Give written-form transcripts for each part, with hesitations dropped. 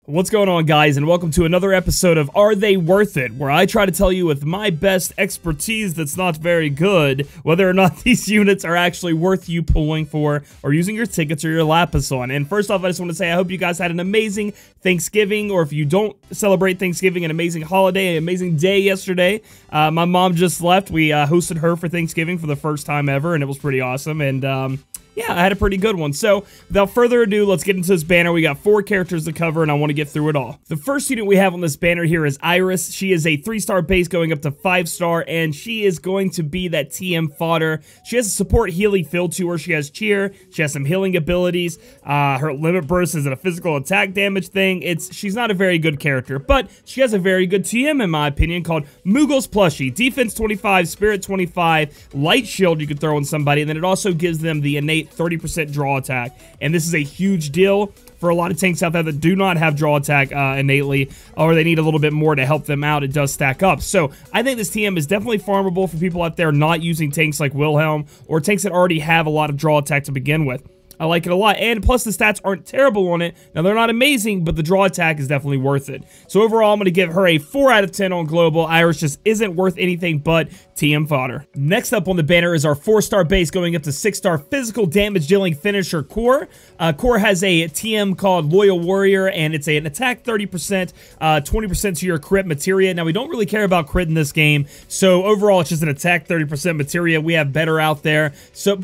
What's going on, guys, and welcome to another episode of Are They Worth It, where I try to tell you with my best expertise that's not very good whether or not these units are actually worth you pulling for or using your tickets or your Lapis on. And first off, I just want to say I hope you guys had an amazing Thanksgiving, or if you don't celebrate Thanksgiving, an amazing holiday, an amazing day yesterday. My mom just left. We hosted her for Thanksgiving for the first time ever, and it was pretty awesome, and yeah, I had a pretty good one. So, without further ado, let's get into this banner. We got 4 characters to cover, and I want to get through it all. The first unit we have on this banner here is Iris. She is a 3-star base going up to 5-star, and she is going to be that TM fodder. She has a support Healy feel to her. She has cheer. She has some healing abilities. Her limit burst is a physical attack damage thing. She's not a very good character, but she has a very good TM, in my opinion, called Moogle's Plushie. Defense 25, Spirit 25, Light Shield you could throw on somebody, and then it also gives them the innate 30% draw attack, and this is a huge deal for a lot of tanks out there that do not have draw attack innately, or they need a little bit more to help them out. It does stack up. So I think this TM is definitely farmable for people out there not using tanks like Wilhelm or tanks that already have a lot of draw attack to begin with. I like it a lot, and plus the stats aren't terrible on it. Now, they're not amazing, but the draw attack is definitely worth it. So overall, I'm going to give her a 4 out of 10 on Global. Iris just isn't worth anything but TM fodder. Next up on the banner is our 4-star base going up to 6-star physical damage dealing finisher Core. Core has a TM called Loyal Warrior, and it's an attack 30%, 20% to your crit materia. Now, we don't really care about crit in this game, so overall, it's just an attack 30% materia. We have better out there,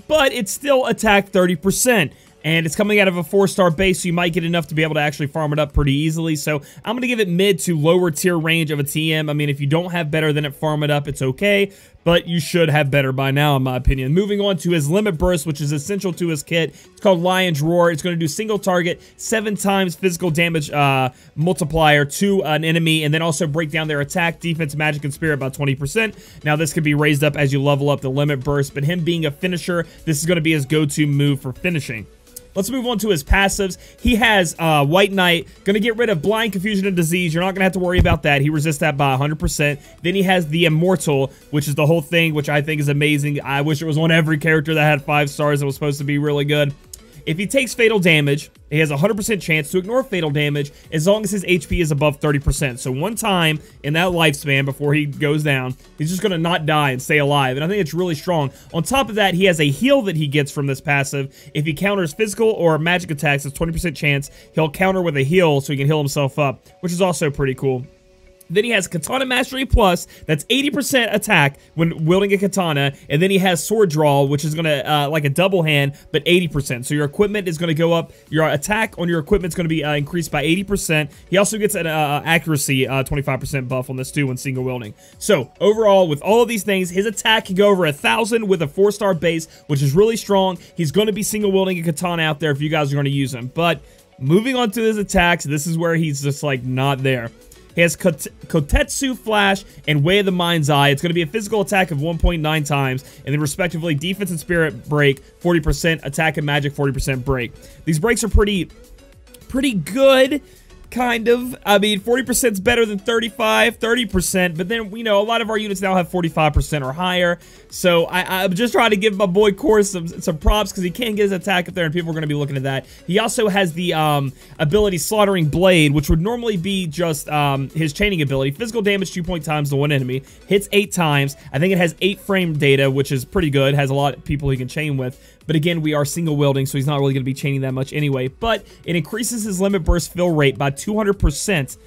but it's still attack 30%. And it's coming out of a 4-star base, so you might get enough to be able to actually farm it up pretty easily. So I'm going to give it mid to lower tier range of a TM. I mean, if you don't have better than it, farm it up, it's okay. But you should have better by now, in my opinion. Moving on to his Limit Burst, which is essential to his kit. It's called Lion's Roar. It's going to do single target, 7 times physical damage multiplier to an enemy, and then also break down their attack, defense, magic, and spirit by 20%. Now, this could be raised up as you level up the Limit Burst, but him being a finisher, this is going to be his go-to move for finishing. Let's move on to his passives. He has White Knight, going to get rid of Blind, Confusion, and Disease. You're not going to have to worry about that. He resists that by 100%. Then he has the Immortal, which is the whole thing, which I think is amazing. I wish it was on every character that had 5 stars. It was supposed to be really good. If he takes fatal damage, he has a 100% chance to ignore fatal damage as long as his HP is above 30%. So one time in that lifespan before he goes down, he's just going to not die and stay alive. And I think it's really strong. On top of that, he has a heal that he gets from this passive. If he counters physical or magic attacks, it's 20% chance. He'll counter with a heal so he can heal himself up, which is also pretty cool. Then he has Katana Mastery Plus, that's 80% attack when wielding a katana, and then he has Sword Draw, which is going to, like a double hand, but 80%. So your equipment is going to go up, your attack on your equipment is going to be increased by 80%. He also gets an accuracy 25% buff on this too when single wielding. So overall, with all of these things, his attack can go over 1,000 with a 4-star base, which is really strong. He's going to be single wielding a katana out there if you guys are going to use him. But moving on to his attacks, this is where he's just like not there. He has Kotetsu Flash and Way of the Mind's Eye. It's going to be a physical attack of 1.9 times, and then respectively defense and spirit break 40%, attack and magic 40% break. These breaks are pretty good. Kind of. I mean, 40% is better than 35, 30%, but then, you know, a lot of our units now have 45% or higher, so I'm just trying to give my boy Core some props, because he can get his attack up there, and people are going to be looking at that. He also has the ability Slaughtering Blade, which would normally be just his chaining ability. Physical damage 2 times to one enemy, hits 8 times. I think it has 8 frame data, which is pretty good, has a lot of people he can chain with. But again, we are single wielding, so he's not really going to be chaining that much anyway. But it increases his limit burst fill rate by 200%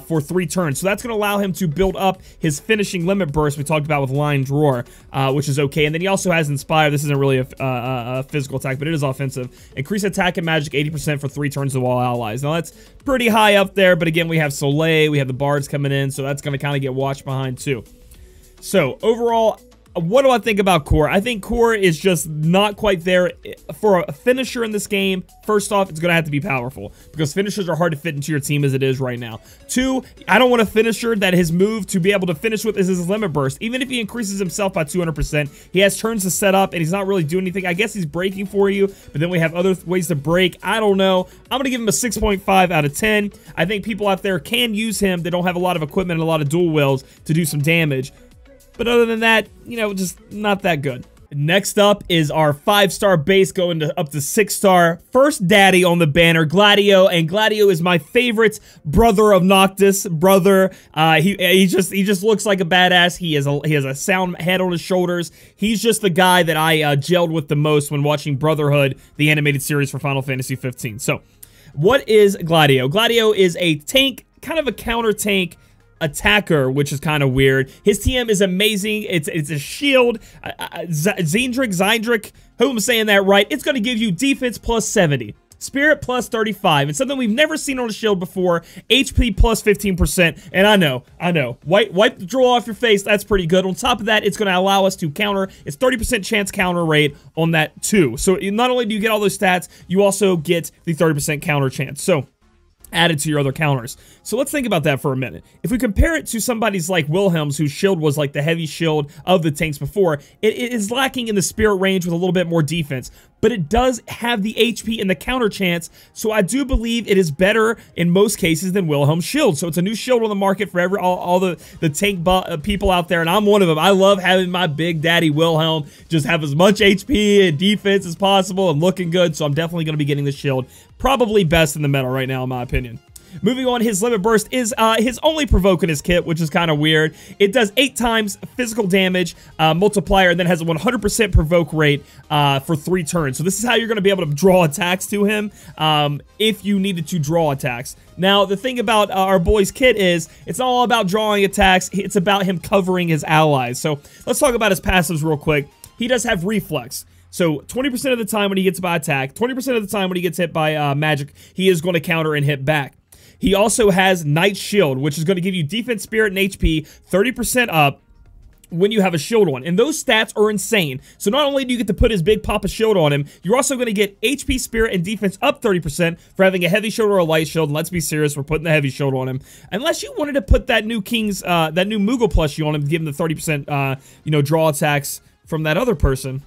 for 3 turns. So that's going to allow him to build up his finishing limit burst we talked about with Lion's Roar, which is okay. And then he also has Inspire. This isn't really a physical attack, but it is offensive. Increase attack and magic 80% for 3 turns of all allies. Now that's pretty high up there, but again, we have Soleil, we have the Bards coming in, so that's going to kind of get watched behind too. So overall, what do I think about Core? I think Core is just not quite there for a finisher in this game. First off, it's going to have to be powerful, because finishers are hard to fit into your team as it is right now. 2, I don't want a finisher that his move to be able to finish with is his limit burst. Even if he increases himself by 200%, he has turns to set up, and he's not really doing anything. I guess he's breaking for you, but then we have other ways to break. I don't know. I'm going to give him a 6.5 out of 10. I think people out there can use him that don't have a lot of equipment and a lot of dual wields to do some damage. But other than that, you know, just not that good. Next up is our 5-star base going up to 6-star. First daddy on the banner, Gladio, and Gladio is my favorite brother of Noctis. Brother, he just looks like a badass. He has a sound head on his shoulders. He's just the guy that I gelled with the most when watching Brotherhood, the animated series for Final Fantasy 15. So, what is Gladio? Gladio is a tank, kind of a counter tank attacker, which is kind of weird. His TM is amazing. It's a shield. Zindrick, hope I'm saying that right. It's going to give you defense plus 70. Spirit plus 35, and something we've never seen on a shield before, HP plus 15%, and I know, wipe the drool off your face, that's pretty good. On top of that, it's going to allow us to counter, it's 30% chance counter rate on that too. So not only do you get all those stats, you also get the 30% counter chance. So, added to your other counters. So let's think about that for a minute. If we compare it to somebody's like Wilhelm's, whose shield was like the heavy shield of the tanks before, it is lacking in the spirit range with a little bit more defense, but it does have the HP and the counter chance, so I do believe it is better in most cases than Wilhelm's shield. So it's a new shield on the market for all the tank people out there, and I'm one of them. I love having my big daddy Wilhelm just have as much HP and defense as possible and looking good, so I'm definitely going to be getting the shield. Probably best in the metal right now, in my opinion. Moving on, his limit burst is his only provoke in his kit, which is kind of weird. It does 8 times physical damage multiplier, and then has a 100% provoke rate for 3 turns. So this is how you're going to be able to draw attacks to him if you needed to draw attacks. Now, the thing about our boy's kit is it's not all about drawing attacks. It's about him covering his allies. So let's talk about his passives real quick. He does have reflex. So 20% of the time when he gets by attack, 20% of the time when he gets hit by magic, he is going to counter and hit back. He also has Night Shield, which is going to give you defense, spirit, and HP 30% up when you have a shield on. And those stats are insane. So not only do you get to put his big papa shield on him, you're also going to get HP, spirit, and defense up 30% for having a heavy shield or a light shield. And let's be serious, we're putting the heavy shield on him. Unless you wanted to put that new King's, that new Moogle plushie on him, give him the 30%, draw attacks from that other person.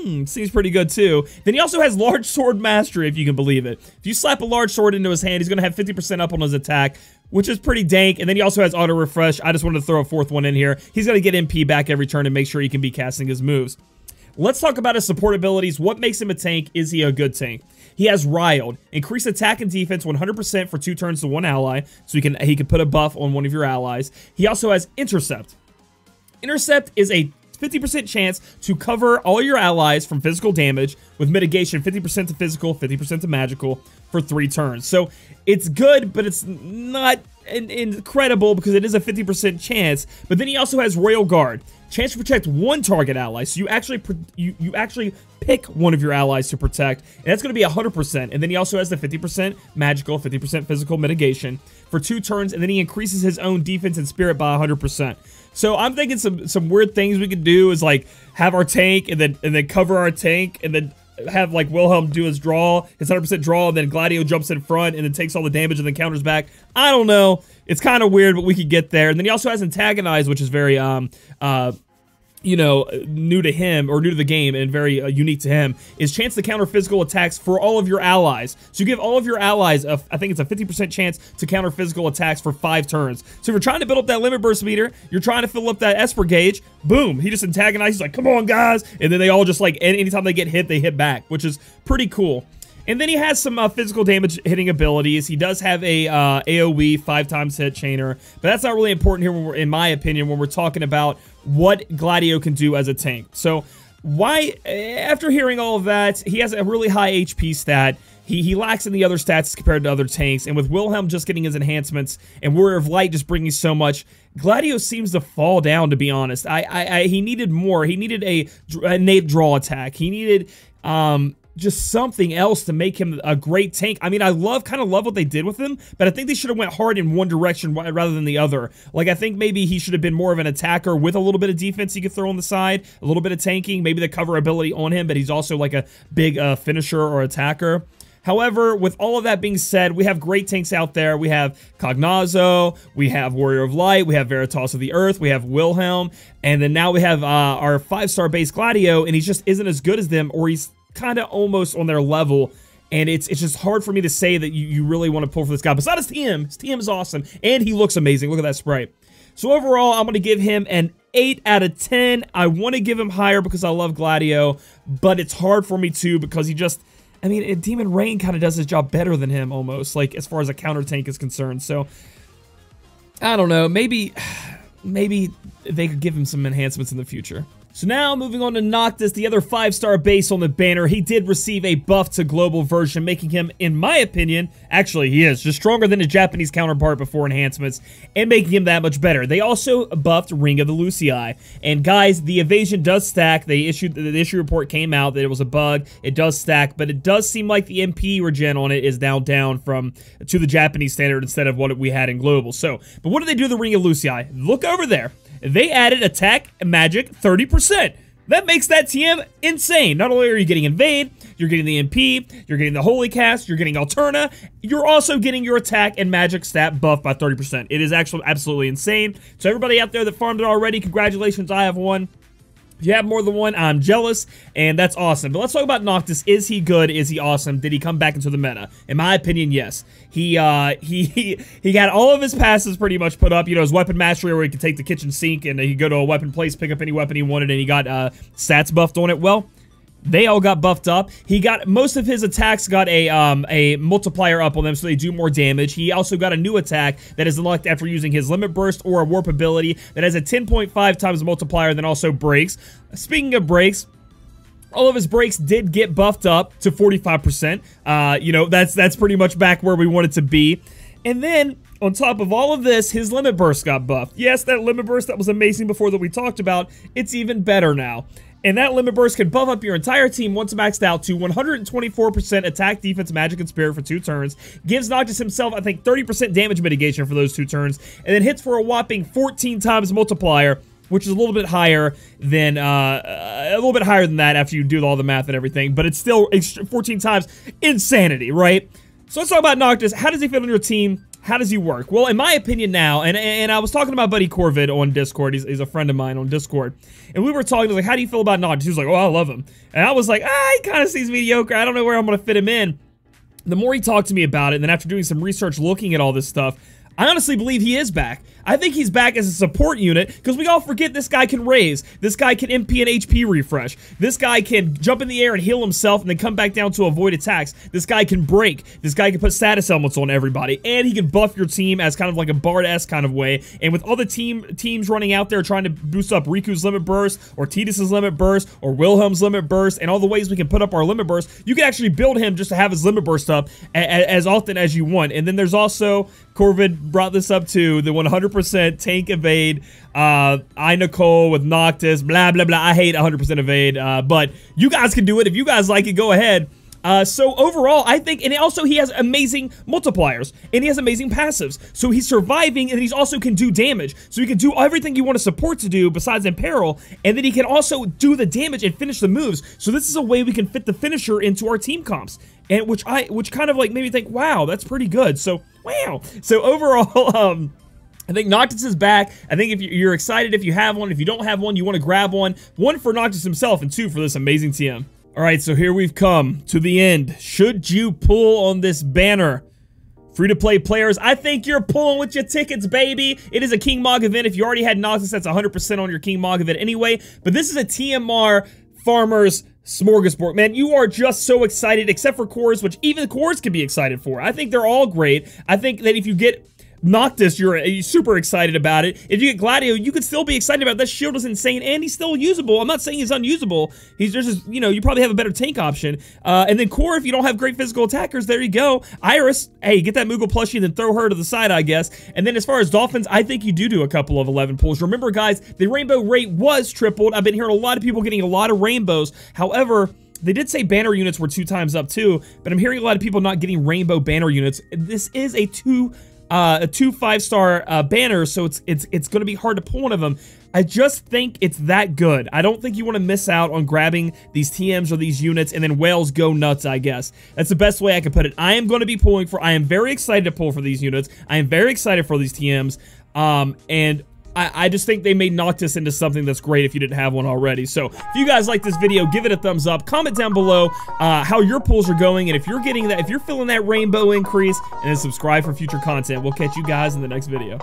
Seems pretty good too. Then he also has large sword mastery, if you can believe it. If you slap a large sword into his hand, he's going to have 50% up on his attack, which is pretty dank. And then he also has auto refresh. I just wanted to throw a 4th one in here. He's going to get MP back every turn and make sure he can be casting his moves. Let's talk about his support abilities. What makes him a tank? Is he a good tank? He has Riled. Increase attack and defense 100% for 2 turns to 1 ally, so he can put a buff on one of your allies. He also has Intercept. Intercept is a 50% chance to cover all your allies from physical damage, with mitigation 50% to physical, 50% to magical for 3 turns. So it's good, but it's not incredible because it is a 50% chance. But then he also has Royal Guard. Chance to protect 1 target ally. So you actually pick one of your allies to protect, and that's going to be 100%. And then he also has the 50% magical, 50% physical mitigation for 2 turns, and then he increases his own defense and spirit by 100%. So I'm thinking some weird things we could do is like have our tank and then cover our tank and then have like Wilhelm do his draw, his 100% draw, and then Gladio jumps in front and then takes all the damage and then counters back. I don't know. It's kind of weird, but we could get there. And then he also has Antagonize, which is very new to him, or new to the game, and very unique to him, is chance to counter physical attacks for all of your allies. So you give all of your allies, I think it's a 50% chance to counter physical attacks for 5 turns. So if you're trying to build up that limit burst meter, you're trying to fill up that Esper gauge, boom, he just antagonizes, like, come on, guys, and then they all just, like, anytime they get hit, they hit back, which is pretty cool. And then he has some physical damage hitting abilities. He does have a AoE 5x hit chainer, but that's not really important here, in my opinion, when we're talking about what Gladio can do as a tank. So why, after hearing all of that, he has a really high HP stat. He lacks in the other stats compared to other tanks, and with Wilhelm just getting his enhancements and Warrior of Light just bringing so much, Gladio seems to fall down, to be honest. He needed more. He needed a innate draw attack. He needed just something else to make him a great tank. I mean, I kind of love what they did with him, but I think they should have went hard in one direction rather than the other. Like, I think maybe he should have been more of an attacker with a little bit of defense he could throw on the side, a little bit of tanking, maybe the cover ability on him, but he's also like a big finisher or attacker. However, with all of that being said, we have great tanks out there. We have Cognazzo, we have Warrior of Light, we have Veritas of the Earth, we have Wilhelm, and then now we have our 5-star base Gladio, and he just isn't as good as them, or he's kind of almost on their level, and it's just hard for me to say that you really want to pull for this guy. Besides his TM is awesome, and he looks amazing. Look at that sprite. So overall, I'm going to give him an 8 out of 10. I want to give him higher because I love Gladio, but it's hard for me too because he just, I mean, Demon Rain kind of does his job better than him almost, like as far as a counter tank is concerned. So I don't know, maybe they could give him some enhancements in the future. So now, moving on to Noctis, the other 5-star base on the banner. He did receive a buff to global version, making him, in my opinion, actually he is, just stronger than his Japanese counterpart before enhancements, and making him that much better. They also buffed Ring of the Lucii. And guys, the evasion does stack. The issue report came out that it was a bug. It does stack, but it does seem like the MP regen on it is now down to the Japanese standard instead of what we had in global. So, but what did they do to the Ring of Lucii? Look over there. They added attack magic 30%. That makes that TM insane. Not only are you getting Invade, you're getting the MP, you're getting the Holy Cast, you're getting Alterna, you're also getting your attack and magic stat buff by 30%. It is actually absolutely insane. So everybody out there that farmed it already, congratulations, I have one. If you have more than one, I'm jealous, and that's awesome. But let's talk about Noctis. Is he good? Is he awesome? Did he come back into the meta? In my opinion, yes. He got all of his passes pretty much put up. You know, his weapon mastery where he could take the kitchen sink and he could go to a weapon place, pick up any weapon he wanted, and he got stats buffed on it. Well, they all got buffed up. He got, most of his attacks got a multiplier up on them so they do more damage. He also got a new attack that is unlocked after using his limit burst or a warp ability that has a 10.5 times multiplier, then also breaks. Speaking of breaks, all of his breaks did get buffed up to 45%. You know, that's pretty much back where we want it to be. And then, on top of all of this, his limit burst got buffed. Yes, that limit burst that was amazing before that we talked about, it's even better now. And that limit burst can buff up your entire team once maxed out to 124% attack, defense, magic, and spirit for 2 turns. Gives Noctis himself, I think, 30% damage mitigation for those 2 turns. And then hits for a whopping 14 times multiplier, which is a little bit higher than that after you do all the math and everything. But it's still 14 times insanity, right? So let's talk about Noctis. How does he fit on your team? How does he work? Well, in my opinion now, and I was talking to my buddy Corvid on Discord. He's a friend of mine on Discord. And we were talking, like, how do you feel about Noctis? He was like, oh, I love him. And I was like, he kind of seems mediocre. I don't know where I'm going to fit him in. The more he talked to me about it, and then after doing some research looking at all this stuff, I honestly believe he is back. I think he's back as a support unit because we all forget this guy can raise. This guy can MP and HP refresh. This guy can jump in the air and heal himself and then come back down to avoid attacks. This guy can break. This guy can put status elements on everybody. And he can buff your team as kind of like a Bard-esque kind of way. And with all the teams running out there trying to boost up Riku's limit burst or Tidus's limit burst or Wilhelm's limit burst and all the ways we can put up our limit burst, you can actually build him just to have his limit burst up as often as you want. And then there's also, Corvid brought this up too, the 100% tank evade, I Nicole with Noctis, blah, blah, blah. I hate 100% evade, but you guys can do it. If you guys like it, go ahead. So overall, I think, and also he has amazing multipliers, and he has amazing passives. So he's surviving, and he also can do damage. So he can do everything you want a support to do besides Imperil, and then he can also do the damage and finish the moves. So this is a way we can fit the finisher into our team comps, and which kind of like made me think, wow, that's pretty good. So wow. So overall, I think Noctis is back. I think if you're excited if you have one. If you don't have one, you want to grab one. 1 for Noctis himself, and 2 for this amazing TM. Alright, so here we've come to the end. Should you pull on this banner? Free-to-play players, I think you're pulling with your tickets, baby. It is a King Mog event. If you already had Noctis, that's 100% on your King Mog event anyway. But this is a TMR Farmers smorgasbord. Man, you are just so excited, except for cores, which even the cores can be excited for. I think they're all great. I think that if you get Noctis, you're super excited about it. If you get Gladio, you could still be excited about it. That shield is insane, and he's still usable. I'm not saying he's unusable. He's just, you know, you probably have a better tank option. And then Core, if you don't have great physical attackers, there you go. Iris, hey, get that Moogle plushie and then throw her to the side, I guess. And then as far as Dolphins, I think you do a couple of 11 pulls. Remember, guys, the rainbow rate was tripled. I've been hearing a lot of people getting a lot of rainbows. However, they did say banner units were 2 times up too, but I'm hearing a lot of people not getting rainbow banner units. This is a 2 5-star banner, so it's going to be hard to pull one of them. I just think it's that good. I don't think you want to miss out on grabbing these TMs or these units and then whales go nuts, I guess. That's the best way I can put it. I am going to be pulling for, I am very excited to pull for these units. I am very excited for these TMs, and I just think they made Noctis into something that's great if you didn't have one already. So if you guys like this video, give it a thumbs up. Comment down below how your pulls are going, and if you're getting that, if you're feeling that rainbow increase, and then subscribe for future content. We'll catch you guys in the next video.